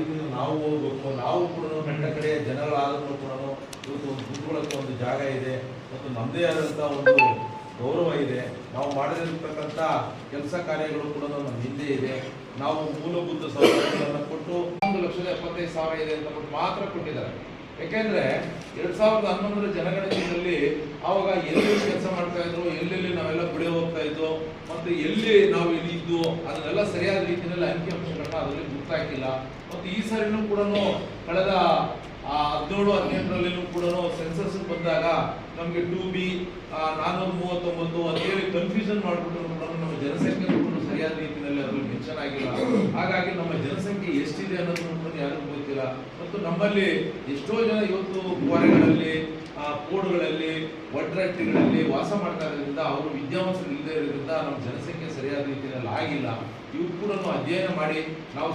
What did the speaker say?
ರೀತಿಯಿಂದ ನಾವು ಹೋಗ್ಬೇಕು. ನಾವು ಕೂಡ ನನ್ನ ಕಡೆ ಜನಗಳಾದ್ರೂ ಕೂಡ ಇವತ್ತು ಒಂದು ಕೂತ್ಕೊಳ್ಳೋಕ್ಕೆ ಒಂದು ಜಾಗ ಇದೆ ಮತ್ತು ನಮ್ಮದೇ ಆದಂಥ ಒಂದು ಗೌರವ ಇದೆ. ನಾವು ಮಾಡದಿರ್ತಕ್ಕಂಥ ಕೆಲಸ ಕಾರ್ಯಗಳು ಕೂಡ ನಮ್ಮ ಹಿಂದೆ ಇದೆ. ನಾವು ಮೂಲಭೂತ ಸೌಕರ್ಯಗಳನ್ನು ಕೊಟ್ಟು 1,75,000 ಇದೆ ಅಂತ ಮಾತ್ರ ಕೊಟ್ಟಿದ್ದಾರೆ. ಯಾಕೆಂದ್ರೆ 2011 ಜನಗಣತಿಯಲ್ಲಿ ಆವಾಗ ಎಲ್ಲೆಲ್ಲಿ ಕೆಲಸ ಮಾಡ್ತಾ ಇದ್ರು, ಎಲ್ಲೆಲ್ಲಿ ನಾವೆಲ್ಲ ಬಿಡಿ ಹೋಗ್ತಾ ಇದ್ವು ಮತ್ತು ಎಲ್ಲಿ ನಾವು ಇದ್ದು ಅದನ್ನೆಲ್ಲ ಸರಿಯಾದ ರೀತಿಯಲ್ಲಿ ಅಂಕಿಅಂಶಗಳನ್ನ ಅದರಲ್ಲಿ ಗೊತ್ತಾಗಿಲ್ಲ. ಮತ್ತು ಈ ಸಾರಿನೂ ಕೂಡ ಕಳೆದ 17-18 ಕೂಡ ಸೆನ್ಸಸ್ ಬಂದಾಗ ನಮಗೆ 2B 439 ಅಂತೇಳಿ ಕನ್ಫ್ಯೂಷನ್ ಮಾಡಿಬಿಟ್ಟು ಕೂಡ ನಮ್ಮ ಜನಸಂಖ್ಯೆ ಕೂಡ ಸರಿಯಾದ ರೀತಿಯಲ್ಲಿ ಅದರಲ್ಲಿ ಮೆನ್ಷನ್ ಆಗಿಲ್ಲ. ಹಾಗಾಗಿ ನಮ್ಮ ಜನಸಂಖ್ಯೆ ಎಷ್ಟಿದೆ ಅನ್ನೋದನ್ನು ಕೂಡ ಯಾರಿಗೂ ಗೊತ್ತಿಲ್ಲ. ಮತ್ತು ನಮ್ಮಲ್ಲಿ ಎಷ್ಟೋ ಜನ ಇವತ್ತು ಕ್ವಾರೆಗಳಲ್ಲಿ, ಕೋಡ್ಗಳಲ್ಲಿ, ಒಡ್ರಟ್ಟಿಗಳಲ್ಲಿ ವಾಸ ಮಾಡ್ತಾ ಇರೋದ್ರಿಂದ ಅವರು ವಿದ್ಯಾವಂತರು ಇಲ್ಲದೆ ಇರೋದ್ರಿಂದ ನಮ್ಮ ಜನಸಂಖ್ಯೆ ಸರಿಯಾದ ರೀತಿಯಲ್ಲಿ ಆಗಿಲ್ಲ. ಇವು ಕೂಡ ಅಧ್ಯಯನ ಮಾಡಿ ನಾವು